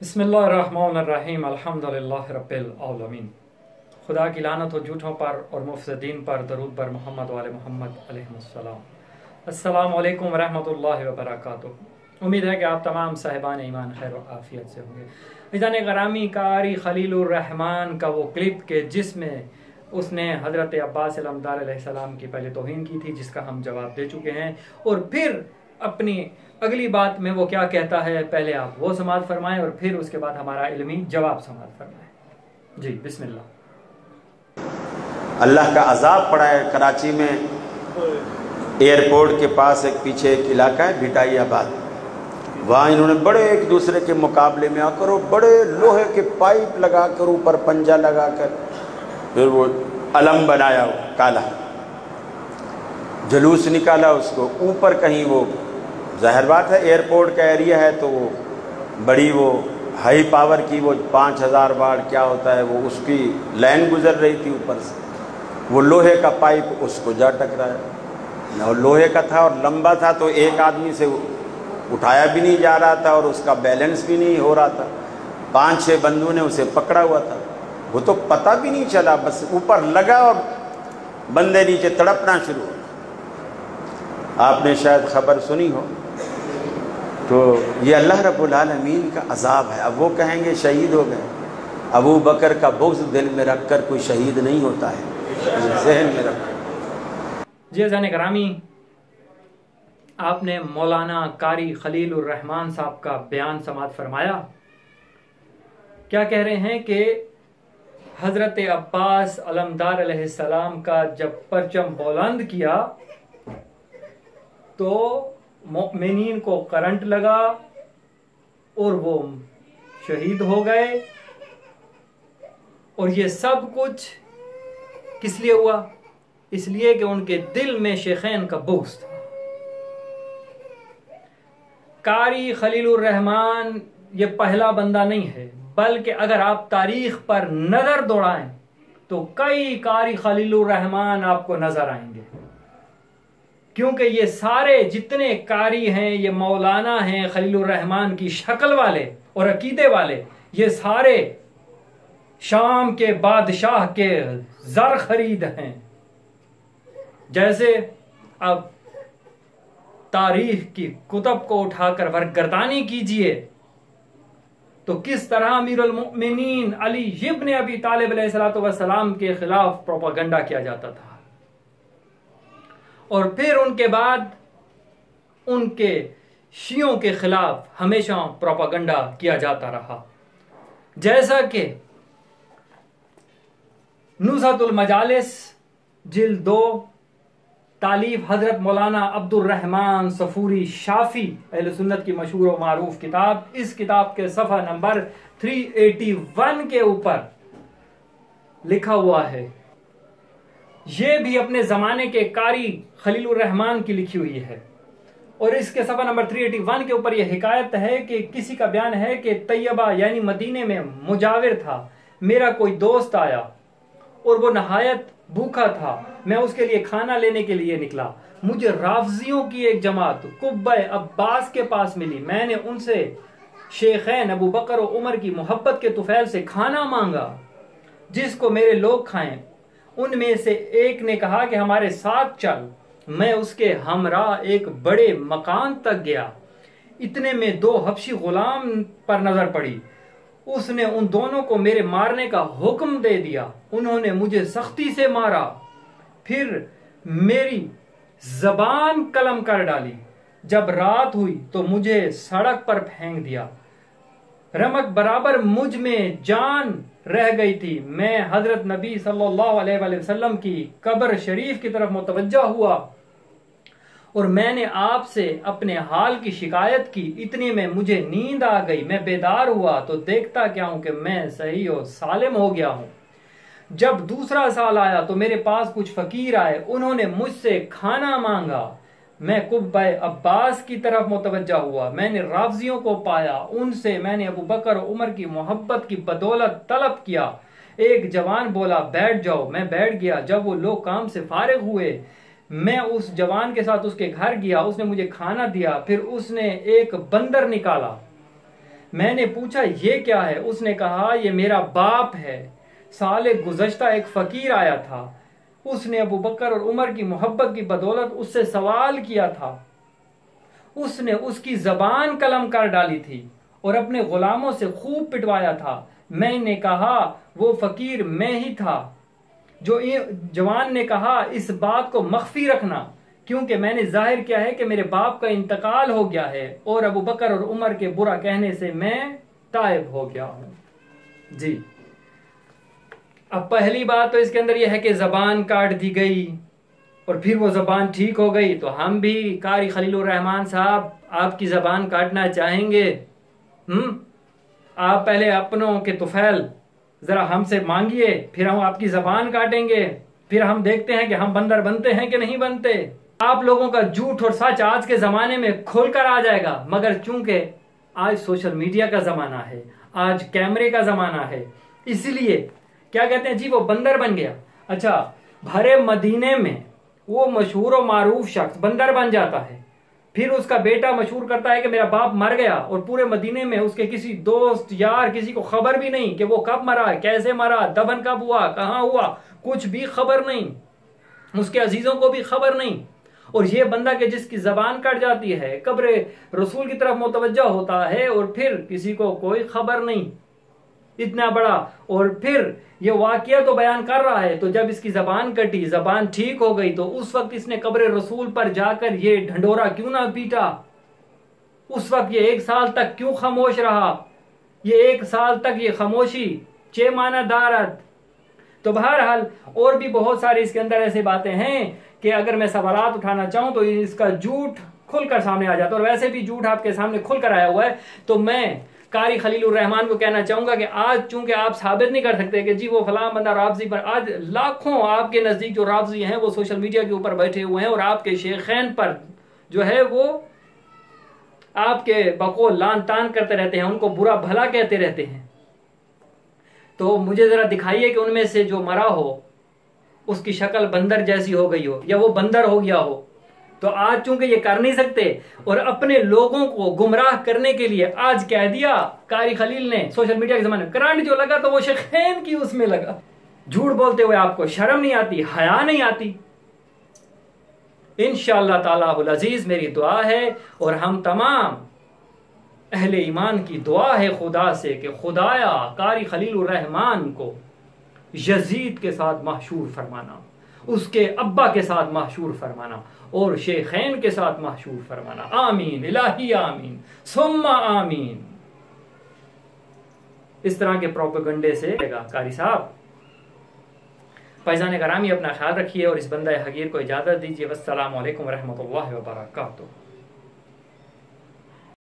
बिस्मिल्लाहिर्रहमानिर्रहीम अल्हम्दुलिल्लाहि रब्बिल आलमीन। खुदा की लानत हो झूठों पर और मुफसदीन पर, दरूद बर मोहम्मद वाले मोहम्मद अलैहिस्सलाम। अस्सलामु अलैकुम वरहमतुल्लाहि वबरकातुहू। उम्मीद है कि आप तमाम साहिबान ईमान खैर व आफियत से होंगे। इज़ान गरामी कारी खलीलुर रहमान का वो क्लिप के जिसमें उसने हज़रत अब्बास अलमदार अलैहिस्सलाम की पहले तौहीन की थी, जिसका हम जवाब दे चुके हैं, और फिर अपनी अगली बात में वो क्या कहता है, पहले आप वो समाअत फरमाएं और फिर उसके बाद हमारा इल्मी जवाब समाअत फरमाएं। जी बिस्मिल्लाह। अल्लाह का अजाब पड़ा है कराची में। एयरपोर्ट के पास एक पीछे एक इलाका है भिटाइयाबाद, वहाँ इन्होंने बड़े एक दूसरे के मुकाबले में आकर और बड़े लोहे के पाइप लगाकर ऊपर पंजा लगाकर फिर वो अलम बनाया, काला जुलूस निकाला उसको ऊपर। कहीं वो ज़ाहिर बात है एयरपोर्ट का एरिया है तो वो बड़ी वो हाई पावर की वो 5000 वाट क्या होता है वो उसकी लाइन गुजर रही थी ऊपर से, वो लोहे का पाइप उसको जा टकराया और लोहे का था और लंबा था तो एक आदमी से उठाया भी नहीं जा रहा था और उसका बैलेंस भी नहीं हो रहा था। 5-6 बंदों ने उसे पकड़ा हुआ था, वो तो पता भी नहीं चला, बस ऊपर लगा और बंदे नीचे तड़पना शुरू हो। आपने शायद खबर सुनी हो, तो ये अल्लाह रब्बुल आलमीन का अजाब है। अब वो कहेंगे शहीद हो गए, अबू बकर का बुग़्ज़ दिल में रख कर कोई शहीद नहीं होता है, ज़हन में रख। जी अज़ान ग्रामी, आपने मौलाना कारी खलीलुर रहमान साहब का बयान समाअत फरमाया। क्या कह रहे हैं कि हज़रत अब्बास अलमदार अलैहिस्सलाम का जब परचम बुलंद किया तो मोमिनीन को करंट लगा और वो शहीद हो गए, और ये सब कुछ किस लिए हुआ? इसलिए कि उनके दिल में शेखैन का बुग़्ज़ था। कारी खलीलुर रहमान ये पहला बंदा नहीं है, बल्कि अगर आप तारीख पर नजर दौड़ाएं तो कई कारी खलीलुर रहमान आपको नजर आएंगे, क्योंकि ये सारे जितने कारी हैं ये मौलाना हैं खलीलुर रहमान की शक्ल वाले और अकीदे वाले। ये सारे शाम के बादशाह के ज़र खरीद हैं। जैसे अब तारीख की कुतब को उठाकर वरगर्दानी कीजिए तो किस तरह अमीरुल मोमिनीन अली इब्न अबी तालिब अलैहिस्सलातु वस्सलाम के खिलाफ प्रोपागंडा किया जाता था, और फिर उनके बाद उनके शियों के खिलाफ हमेशा प्रोपागंडा किया जाता रहा। जैसा कि नुज़हतुल मजालिस जिल्द 2 तालीफ हजरत मौलाना अब्दुर रहमान सफूरी शाफी अहले सुन्नत की मशहूर और मारूफ किताब, इस किताब के सफ़ा नंबर 381 के ऊपर लिखा हुआ है। ये भी अपने ज़माने के कारी खलीलुर रहमान की लिखी हुई है, और इसके सफ़ा नंबर 381 के ऊपर यह हिकायत है कि किसी का बयान है कि तैयबा यानी मदीने में मुजाविर था, मेरा कोई दोस्त आया और वो नहायत भूखा था। मैं उसके लिए खाना लेने के लिए निकला। मुझे राफजियों की एक जमात कुब्बा अब्बास के पास मिली। मैंने उनसे शेखैन अबू बकर और उमर की मोहब्बत के तुफैल से खाना मांगा जिसको मेरे लोग खाएं। उनमें से एक ने कहा कि हमारे साथ चल। मैं उसके हमरा एक बड़े मकान तक गया। इतने में 2 हबशी गुलाम पर नजर पड़ी। उसने उन दोनों को मेरे मारने का हुक्म दे दिया। उन्होंने मुझे सख्ती से मारा, फिर मेरी जबान कलम कर डाली। जब रात हुई तो मुझे सड़क पर फेंक दिया। रमक बराबर मुझ में जान रह गई थी। मैं हजरत नबी सल्लल्लाहु अलैहि वसल्लम की कब्र शरीफ की तरफ मुतवज्जा हुआ और मैंने आपसे अपने हाल की शिकायत की। इतने में मुझे नींद आ गई। मैं बेदार हुआ तो देखता क्या हूं कि मैं सही और सालिम हो गया हूं। जब दूसरा साल आया तो मेरे पास कुछ फकीर आए। उन्होंने मुझसे खाना मांगा। मैं कुब्बा अब्बास की तरफ मुतवज्जा हुआ। मैंने राफजियों को पाया। उनसे मैंने अबू बकर और उमर की मोहब्बत की बदौलत तलब किया। एक जवान बोला बैठ जाओ। मैं बैठ गया। जब वो लोग काम से फारिग हुए मैं उस जवान के साथ उसके घर गया। उसने मुझे खाना दिया। फिर उसने एक बंदर निकाला। मैंने पूछा ये क्या है? उसने कहा ये मेरा बाप है। साले गुज़श्ता एक फकीर आया था, उसने अबू बकर और उमर की मोहब्बत की बदौलत उससे सवाल किया था। उसने उसकी जबान कलम कर डाली थी और अपने गुलामों से खूब पिटवाया था। मैंने कहा वो फकीर मैं ही था। जो जवान ने कहा इस बात को मख्फी रखना, क्योंकि मैंने जाहिर किया है कि मेरे बाप का इंतकाल हो गया है और अबू बकर और उमर के बुरा कहने से मैं ताइब हो गया हूं। जी, अब पहली बात तो इसके अंदर यह है कि जबान काट दी गई और फिर वो जबान ठीक हो गई। तो हम भी कारी खलीलुर रहमान साहब आपकी जबान काटना चाहेंगे। आप पहले अपनों के तुफैल जरा हमसे मांगिए, फिर हम आपकी जबान काटेंगे, फिर हम देखते हैं कि हम बंदर बनते हैं कि नहीं बनते। आप लोगों का झूठ और सच आज के जमाने में खुलकर आ जाएगा, मगर चूंकि आज सोशल मीडिया का जमाना है, आज कैमरे का जमाना है, इसलिए क्या कहते हैं जी वो बंदर बन गया। अच्छा, भरे मदीने में वो मशहूर और मारूफ शख्स बंदर बन जाता है, फिर उसका बेटा मशहूर करता है कि मेरा बाप मर गया, और पूरे मदीने में उसके किसी दोस्त यार किसी को खबर भी नहीं कि वो कब मरा, कैसे मरा, दफन कब हुआ, कहां हुआ, कुछ भी खबर नहीं, उसके अजीजों को भी खबर नहीं। और ये बंदा के जिसकी जबान कट जाती है, कब्र रसूल की तरफ मुतवज्जा होता है और फिर किसी को कोई खबर नहीं, इतना बड़ा। और फिर ये वाकया तो बयान कर रहा है, तो जब इसकी जबान कटी, जबान ठीक हो गई, तो उस वक्त इसने कब्र रसूल पर जाकर ये ढंडोरा क्यों ना पीटा? उस वक्त ये 1 साल तक क्यों खामोश रहा? ये 1 साल तक ये खामोशी चे माना दारत। तो बहरहाल और भी बहुत सारी इसके अंदर ऐसी बातें हैं कि अगर मैं सवालात उठाना चाहूं तो इसका झूठ खुलकर सामने आ जाता है, और वैसे भी झूठ आपके सामने खुलकर आया हुआ है। तो मैं कारी खलीलुर रहमान को कहना चाहूंगा कि आज चूंकि आप साबित नहीं कर सकते कि जी वो फलां बंदा राफजी पर, आज लाखों आपके नजदीक जो राफजी हैं वो सोशल मीडिया के ऊपर बैठे हुए हैं और आपके शेखैन पर जो है वो आपके बकौल लान तान करते रहते हैं, उनको बुरा भला कहते रहते हैं। तो मुझे जरा दिखाइए कि उनमें से जो मरा हो उसकी शक्ल बंदर जैसी हो गई हो या वो बंदर हो गया हो। तो आज चूंकि ये कर नहीं सकते और अपने लोगों को गुमराह करने के लिए आज कह दिया कारी खलील ने, सोशल मीडिया के जमाने में करंट जो लगा तो वो शेखैन की उसमें लगा। झूठ बोलते हुए आपको शर्म नहीं आती, हया नहीं आती। इंशाअल्लाह ताला अज़ीज मेरी दुआ है और हम तमाम अहले ईमान की दुआ है खुदा से कि खुदाया कारी खलीलुर रहमान को यजीद के साथ महशूर फरमाना, उसके अब्बा के साथ महशूर फरमाना और शेखैन के साथ महशूर फरमाना। आमीन इलाही आमीन सुम्मा आमीन। इस तरह के प्रोपेगंडे से कारी साहब। फैजान करामी अपना ख्याल रखिए और इस बंदा हकीर को इजाजत दीजिए। वस्सलामु अलैकुम रहमतुल्लाहि व बरकातुहू।